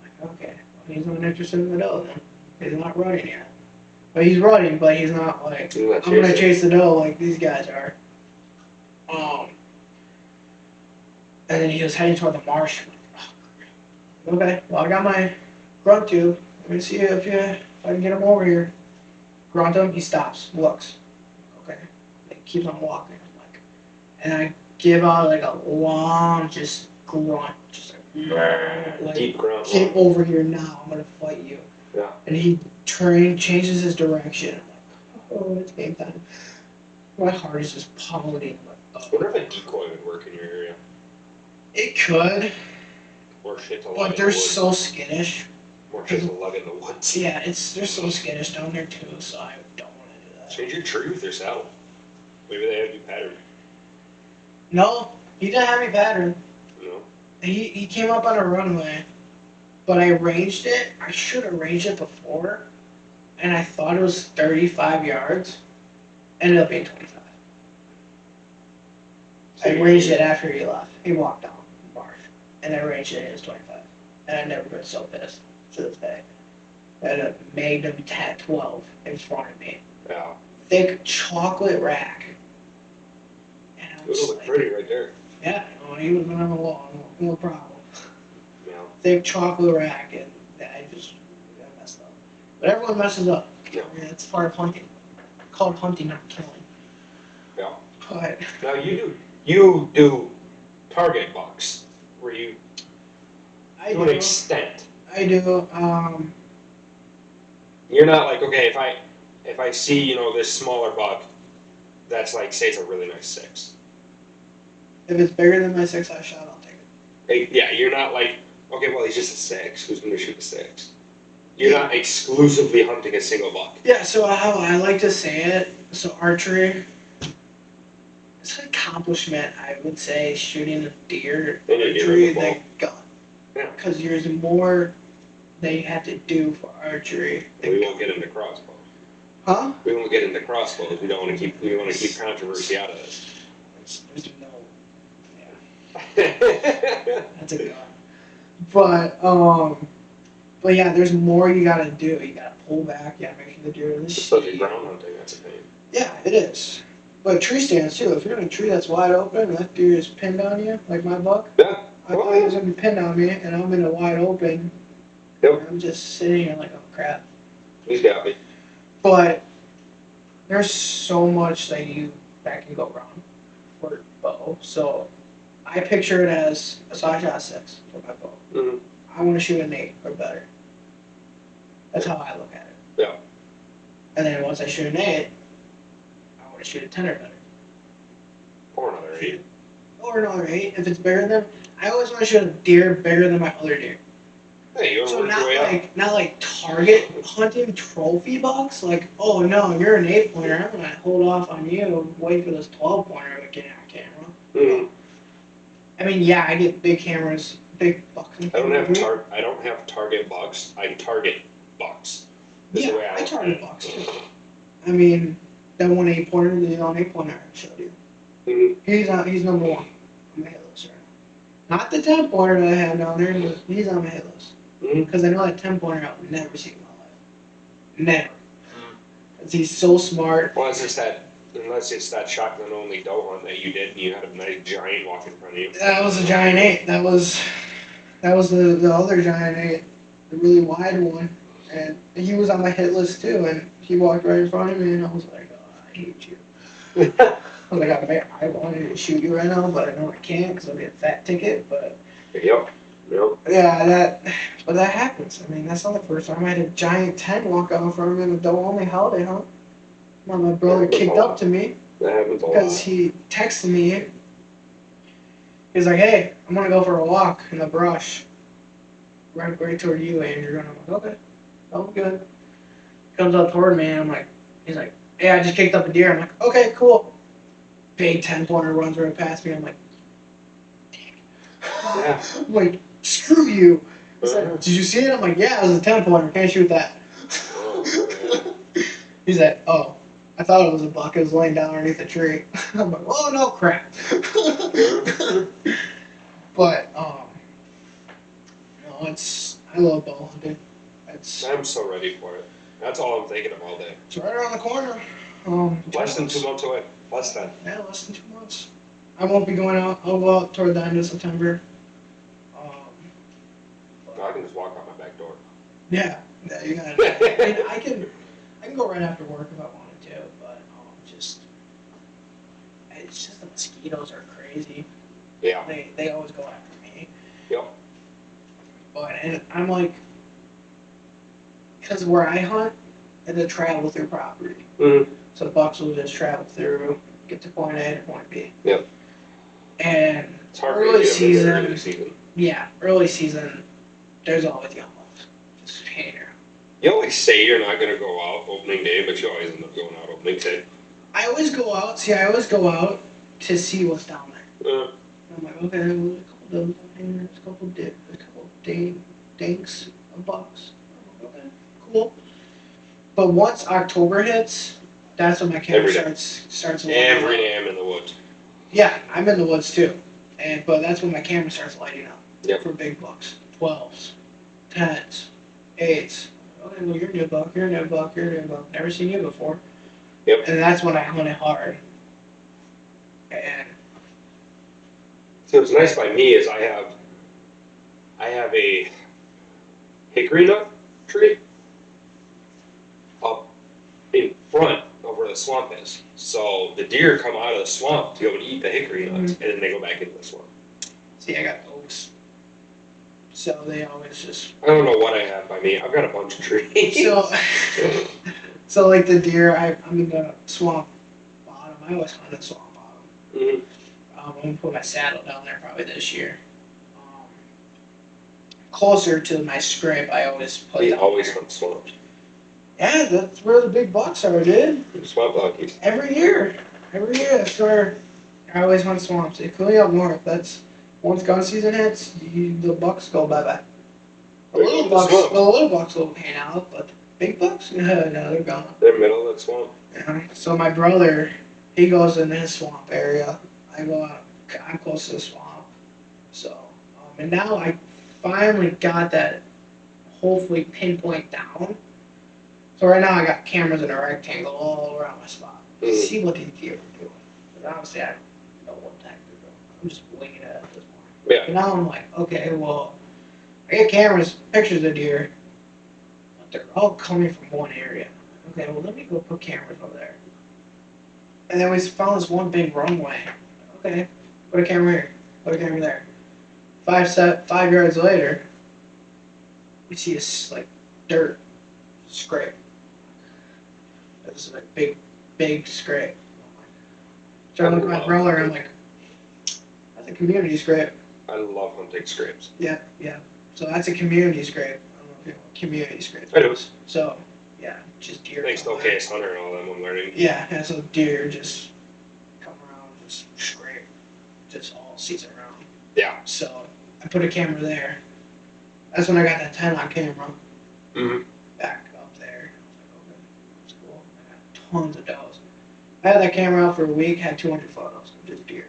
Like, okay, well, he's not interested in the doe then. He's not running yet. But he's running, but he's not like, He's not I'm gonna chasing. chase the doe like these guys are. And then he was heading toward the marsh. Okay, well I got my grunt tube. Let me see if I can get him over here. Grunt him, he stops, looks. Okay, he keeps on walking. Like, and I give out like a long, just grunt, just like Deep ground. get over here now. I'm gonna fight you. Yeah. And he changes his direction. I'm like, oh, it's game time. My heart is just pummeling. I'm like, I wonder if a decoy would work in your area. it could, Or shit to lug but in they're the woods. so skittish. Or shit to lug in the woods. Yeah, they're so skittish down there too, so I don't want to do that. Change your tree with your saddle. Maybe they have you patterned. No, he didn't have me patterned. You know? He came up on a runway, but I arranged it. I should have arranged it before, and I thought it was 35 yards. Ended up being 25. I arranged it after he left. He walked down Marsh, and I arranged it as 25. And I've never been so pissed to this day. I had a Magnum 12 in front of me. Yeah. Thick chocolate rack. And I It was would look like, pretty right there. yeah, no, he was on the wall, no problem. Yeah. Thick chocolate rack, and I just got messed up. But everyone messes up. Yeah. I mean, it's part of hunting. Called hunting, not killing. Yeah. But Now you do target bucks where you I to an do. extent. I do. You're not like, okay, if I see, this smaller buck, that's like, say it's a really nice 6. If it's bigger than my 6 I shot, I'll take it. Yeah, you're not like, okay, well, he's just a 6. Who's going to shoot a 6? You're not exclusively hunting a single buck. Yeah, so how I like to say it, so archery, it's an accomplishment, I would say, shooting a deer Then you give archery him the ball. than gun. Yeah. Because there's more they have to do for archery. We won't get into crossbows. Huh? We won't get into crossbows. We want to keep controversy out of this. There's no. Yeah, that's a gun. But yeah, there's more you gotta do. You gotta pull back. You gotta make sure the deer is Especially ground hunting, that's a pain. Yeah, it is. But tree stands too. If you're in a tree that's wide open and that deer is pinned on you, like my buck, Yeah. I thought he was gonna be pinned on me, and I'm in a wide open. Yep. And I'm just sitting here like, oh crap. He's got me. But there's so much that can go wrong for bow. So I picture it as I shot 6 for my bow. Mm-hmm. I want to shoot an 8 or better. That's how I look at it. Yeah. And then once I shoot an 8, I want to shoot a 10 or better. Or another 8. Or another 8 if it's bigger than. I always want to shoot a deer bigger than my other deer. Hey, you So want to work your way up. not like target hunting trophy bucks. Like, oh no, you're an 8-pointer. I'm gonna hold off on you. Wait for this 12-pointer to get on camera. Mm-hmm. I mean, yeah, I get big cameras, big bucks. I don't have target bucks. I target bucks. That's the way Yeah, I look target at it. bucks too. I mean, that one 8-pointer, the on 8-pointer I showed you. Mm-hmm. He's number 1 on my hit list right now. Not the 10-pointer that I had down there, but he's on my hit list. Mm-hmm. Because I know that 10-pointer I would never see in my life. Never. Because he's so smart. Well, unless it's that shotgun only doe hunt that you did and you had a nice giant walk in front of you. That was a giant 8. That was the other giant 8, the really wide one. And he was on my hit list too, and he walked right in front of me, and I was like, oh, I hate you. I was like, I wanted to shoot you right now, but I know I can't because I'll get a fat ticket, but... Yep. Yeah, but that happens. I mean, that's not the first time I had a giant 10 walk out in front of me and don't only holiday hunt. Well, my brother kicked up to me That happens a lot. because he texted me. He's like, hey, I'm going to go for a walk in the brush. Right toward you, Andrew. And I'm like, okay, sounds good. Comes up toward me, and he's like, hey, I just kicked up a deer. I'm like, okay, cool. Big 10-pointer runs right past me. I'm like, Yeah. I'm like, screw you. He's like, did you see it? I'm like, yeah, it was a 10-pointer. Can't shoot that. Oh, He's like, oh, I thought it was a buck. It was laying down underneath a tree. I'm like, oh, no, crap. But, no, I love bow hunting. I'm so ready for it. That's all I'm thinking of all day. It's right around the corner. Less than 2 months away. Less than. Yeah, less than 2 months. I won't be going out. I'll go out toward the end of September. I can just walk out my back door. Yeah, you got it. I can go right after work if I wanted to, but it's just the mosquitoes are crazy. Yeah. They always go after me. Yep. And I'm like, because where I hunt, it's travel through property. Mm-hmm. So the bucks will just travel through, get to point A to point B. Yep. And It's hard early to get in season, early season. yeah, early season, there's always young bucks. Just hanging around. You always say you're not going to go out opening day, but you always end up going out opening day. I always go out. See, I always go out to see what's down there. Uh, I'm like, okay, well, there's a couple doves down here. There's a couple dinks, a bucks. I'm like, okay, cool. But once October hits, that's when my camera Every day. starts lighting every up. day I'm in the woods. Yeah, I'm in the woods too, but that's when my camera starts lighting up. Yep. For big bucks, 12s, 10s, 8s. Okay, well, you're a new buck. You're a new buck. You're a new buck. Never seen you before. Yep. And that's when I hunt it hard. And So what's nice by me is I have a hickory nut tree up in front of where the swamp is. So the deer come out of the swamp to go and eat the hickory nuts, and then they go back into the swamp. see, I got oaks, so they always just. I don't know what I have by me. I've got a bunch of trees. So, so like the deer, I'm in the swamp bottom. I always hunt at swamp bottom. Mhm. I'm gonna put my saddle down there probably this year. Closer to my scrape, I always put. We down always there. hunt swamps. Yeah, that's where the big bucks are, dude. Swamp donkeys. Every year, that's where I always hunt swamps. Including up north. That's once gun season hits, the bucks go bye bye. The They little go to the swamp. bucks will hang out, but the big bucks, no, they're gone. They're middle of the swamp. Yeah. So my brother, he goes in his swamp area. I go out. I'm close to the swamp. So, and now I finally got that hopefully pinpoint down. So right now I got cameras in a rectangle all around my spot. See what these deer are doing. But obviously I don't know what the heck they're doing. I'm just winging it at this point. Yeah. And now I'm like, okay, well, I get cameras, pictures of deer, but they're all coming from one area. Okay, well let me go put cameras over there. And then we found this one big runway. Okay, put a camera here, put a camera there. 5 yards later, we see this like dirt scrape. This is like big scrape. So I look at my brother and I'm like, that's a community scrape. I love hunting scrapes. Yeah. So that's a community scrape. I don't know if you know what community scrape I do. So, yeah, just deer. Thanks to come around. OKS Hunter and all them, I'm learning. Yeah, so deer just come around, just scrape, just all season round. Yeah. So I put a camera there. That's when I got that 10 on camera. Mm-hmm. Back up there. I was like, okay, that's cool. I got tons of does. I had that camera out for a week, had 200 photos of just deer.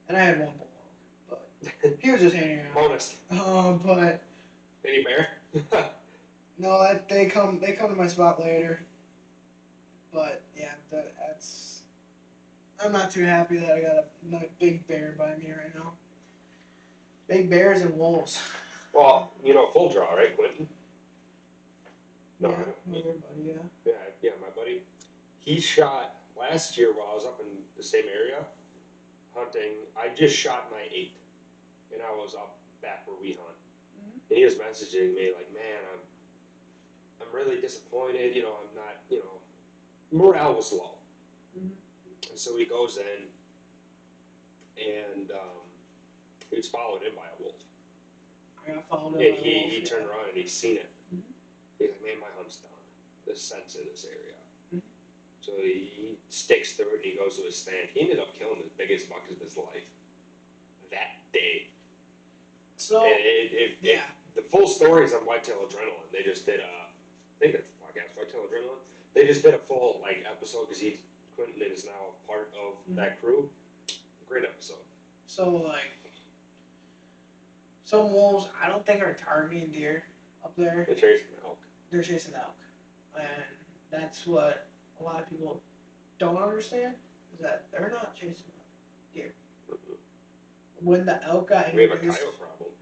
And I had one bull elk, but he was just hanging around. Bonus. But Any bear? no, they come to my spot later. But yeah, that's. I'm not too happy that I got a big bear by me right now. Big bears and wolves. Well, full draw, right, Quentin? No, Yeah, everybody, yeah. Yeah, my buddy. He shot last year while I was up in the same area hunting. I just shot my 8th, and I was up back where we hunt. Mhm. And he was messaging me like, "Man, I'm really disappointed. I'm not. Morale was low." Mhm. And so he goes in, and he was followed in by a wolf. I got followed up. And by a he wolf, turned yeah. around and he's seen it. Mhm. He's like, "Man, my hunt's done. The scent's in this area." Mhm. So he sticks through it and he goes to his stand. He ended up killing the biggest buck of his life that day. So And yeah. the full story is on Whitetail Adrenaline. They just did I think that's the podcast, Whitetail Adrenaline. They just did a full episode because Quentin is now part of that crew. Great episode. So some wolves, I don't think are targeting deer up there. They're chasing the elk. They're chasing elk, and that's what a lot of people don't understand is that they're not chasing deer. Mhm. When the elk got We have a introduced, coyote problem.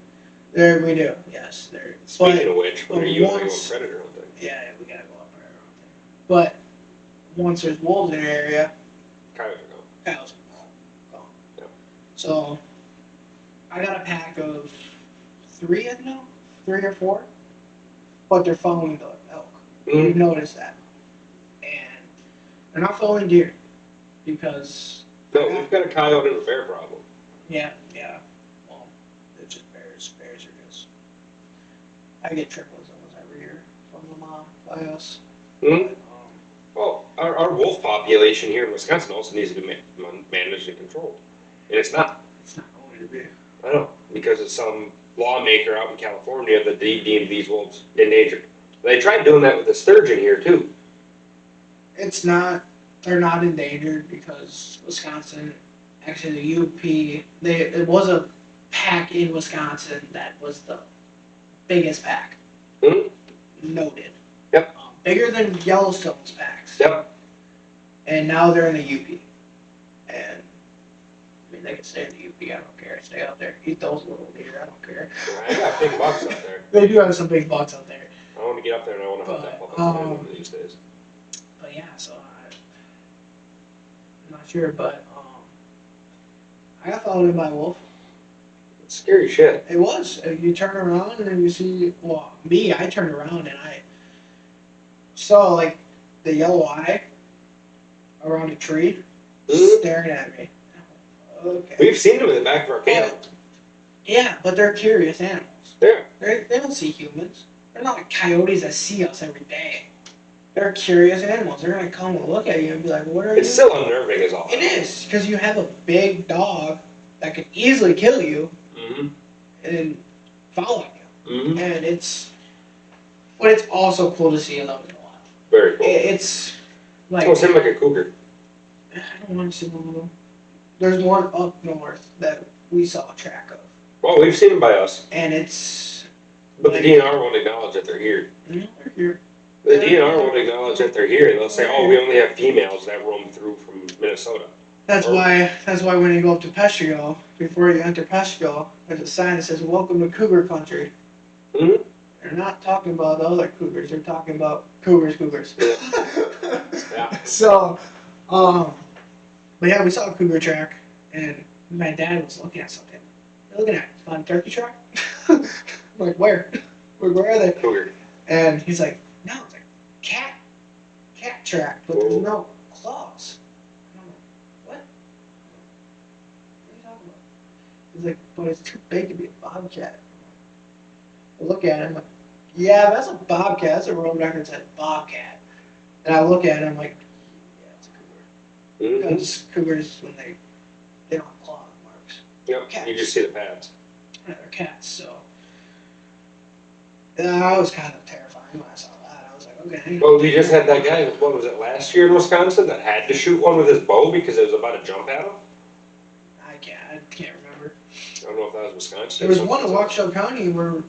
there we do. Yes, there. Speaking of which, when are you going to go once- predator hunting? Yeah, we gotta go up there. But once there's wolves in the area, Coyotes are gone. cows gone. Yeah. So I got a pack of 3, I know, 3 or 4, but they're following the elk. We've noticed that, and they're not following deer because No, we've got a coyote and a bear problem. yeah. Well, it's just bears. Bears are just. I get triplets almost every year from the mom by us. Hmm? Well, our wolf population here in Wisconsin also needs to be managed and controlled, and it's not. It's not going to be. I know, because of some lawmaker out in California that deemed these wolves endangered. They tried doing that with the sturgeon here too. It's not. They're not endangered because Wisconsin, actually the UP, it was a pack in Wisconsin that was the biggest pack. Hmm? Noted. Yep. Bigger than Yellowstone's packs. Yep. And now they're in the UP. And I mean, they can stay in the UP. I don't care. Stay out there. Eat those little deer. I don't care. I got big bucks up there. They do have some big bucks out there. I want to get up there and I want to hunt that public land one of these days. But yeah, so I'm not sure, but I got followed in by a wolf. It's scary shit. It was. You turn around and you see, well, me, I turned around and I saw like the yellow eye around a tree staring at me. Okay. We've seen them in the back of our camp. Yeah, but they're curious animals. Yeah. They don't see humans. They're not like coyotes that see us every day. They're curious animals. They're gonna come and look at you and be like, "What are you?" It's still unnerving as all. It is, because you have a big dog that could easily kill you Mm-hmm. and follow you. Mm-hmm. And but it's also cool to see them in the wild. Very cool. It's like, Oh, seem like a cougar. I don't want to see one of them. There's one up north that we saw a track of. Well, we've seen them by us, And it's, but the DNR won't acknowledge that they're here. they're here. The DNR won't acknowledge that they're here. They'll say, "Oh, we only have females that roam through from Minnesota." That's why when you go up to Peshtigo, before you enter Peshtigo, there's a sign that says, "Welcome to Cougar Country." Mm-hmm. They're not talking about the other cougars. They're talking about cougars. Yeah. So, but yeah, we saw a cougar track, and my dad was looking at something. You're looking at on a turkey track? I'm like, where? Where are they? Cougar. And he's like, no, it's like cat track, but there's no claws. And I'm like, what? What are you talking about? He's like, but it's too big to be a bobcat. I look at him, like, yeah, that's a bobcat. That's a road record said bobcat. And I look at him like, yeah, it's a cougar. Mm-hmm. Because cougars, when they don't have claw marks. Yep. Cats. You just see the pads. Yeah, they're cats, so. I was kind of terrifying when I saw that. I was like, okay. Well, we just had that guy, what was it, last year in Wisconsin, that had to shoot one with his bow because it was about to jump at him? I can't remember. I don't know if that was Wisconsin. There was one in Waukesha County where,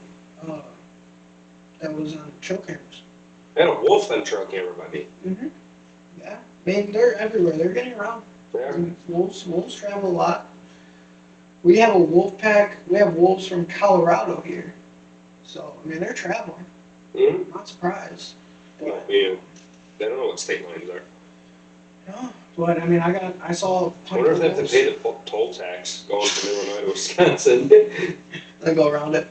that was on trail cameras. They had a wolf on trail camera by me. Mm-hmm. Yeah. I mean, they're everywhere. They're getting around. Yeah. And wolves travel a lot. We have a wolf pack. We have wolves from Colorado here. So, I mean, they're traveling. Mm-hmm. I'm not surprised. Well, yeah. They don't know what state lines are. No, but I mean, I saw. I wonder if they have to pay the toll tax going from Illinois to Wisconsin. They go around it.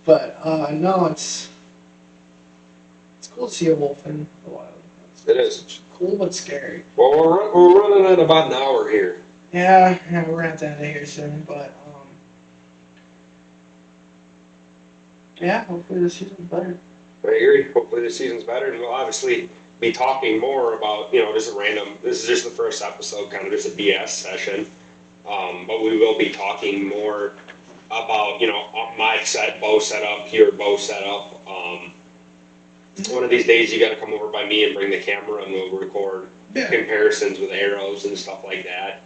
But no, it's cool to see a wolf in the wild. It is. It's cool but scary. Well, we're running at about an hour here. Yeah, we're gonna have to end it here soon, but yeah, hopefully the season's better. I agree. Hopefully the season's better, and we'll obviously be talking more about, this is just the first episode, kind of just a BS session. But we will be talking more about, my bow setup, your bow setup. One of these days you gotta come over by me and bring the camera and we'll record comparisons with arrows and stuff like that.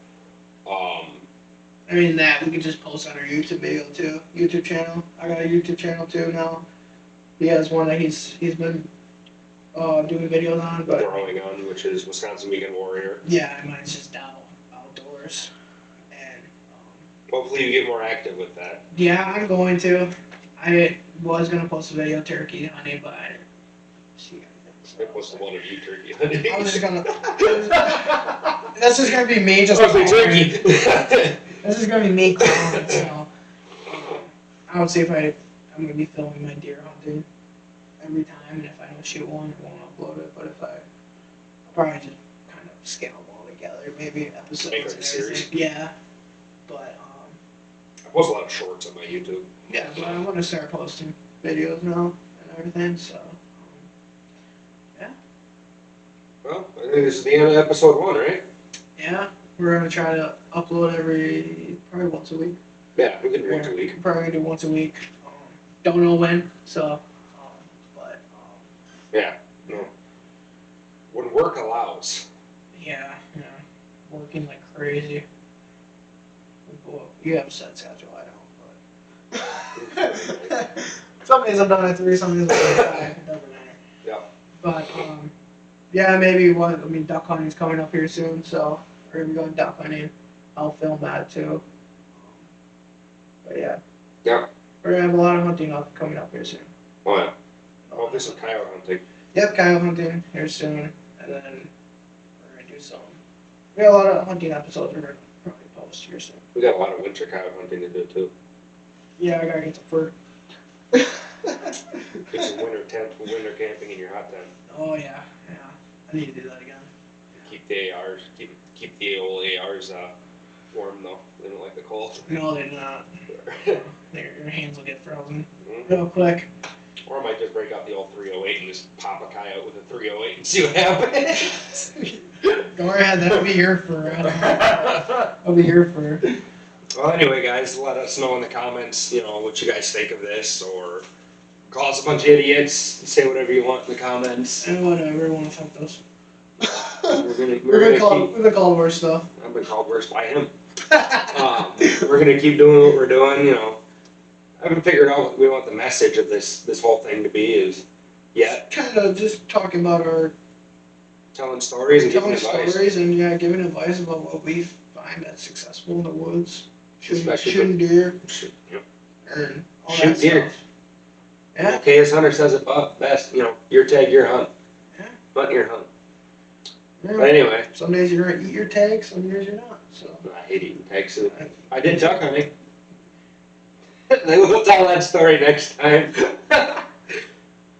I mean, that we could just post on our YouTube video too, YouTube channel. I got a YouTube channel too now. He has one that he's been doing videos on, but Throwing on, which is Wisconsin Weekend Warrior. yeah, mine's just outdoors, and Hopefully you get more active with that. yeah, I'm going to. I was gonna post a video turkey hunting, but I didn't see anything. I posted one of you turkey. I was just gonna. That's just gonna be me just. Ugly turkey. This is gonna be me calling, so I would see if I'm gonna be filming my deer hunting every time, and if I don't shoot one, I won't upload it. But if I'll probably just kind of scale them all together, maybe episodes Make like and a series. everything. Yeah, but I post a lot of shorts on my YouTube. yeah, but I want to start posting videos now and everything. So Well, I think this is the end of episode 1, right? Yeah, we're gonna try to upload probably once a week. Yeah, we can do once a week. Probably gonna do once a week. Don't know when, so, but Yeah, no. When work allows. yeah, working like crazy. You have a set schedule, I don't, but some days I'm done at 3, some days I'm done at 5, it doesn't matter. Yeah. But yeah, maybe duck hunting's coming up here soon, so we're gonna be going duck hunting. I'll film that too. But yeah. Yeah. We're gonna have a lot of hunting coming up here soon. Oh yeah. Oh, this is coyote hunting. Yep, coyote hunting here soon, and then we're gonna do some. We got a lot of hunting episodes we're gonna probably post here soon. We got a lot of winter coyote hunting to do too. Yeah, I gotta get some fur. Do some winter camping in your hot tent. Oh yeah. I need to do that again. Keep the ARs, keep the old ARs warm though. They don't like the cold. No, they're not. Your hands will get frozen Mhm. real quick. Or I might just break out the old 308 and just pop a coyote with a 308 and see what happens. Go ahead, that'll be here for. I'll be here for. Well, anyway, guys, let us know in the comments, what you guys think of this, or call us a bunch of idiots. Say whatever you want in the comments. And whatever, want to fuck those. We're We've been called worse stuff. I've been called worse by him. We're gonna keep doing what we're doing. I haven't figured out what we want the message of this whole thing to be is yet. Kind of just talking about our Telling stories and giving advice. stories and giving advice about what we find that's successful in the woods. Especially Shooting deer Yep. and all Shoot that deer. stuff. Yeah. Okay, as Hunter says it best. Your tag, your hunt. Yeah. Hunt your hunt. Yeah. But anyway. Some days you're gonna eat your tag, some days you're not. So I hate eating tags. I did duck hunting. We'll tell that story next time.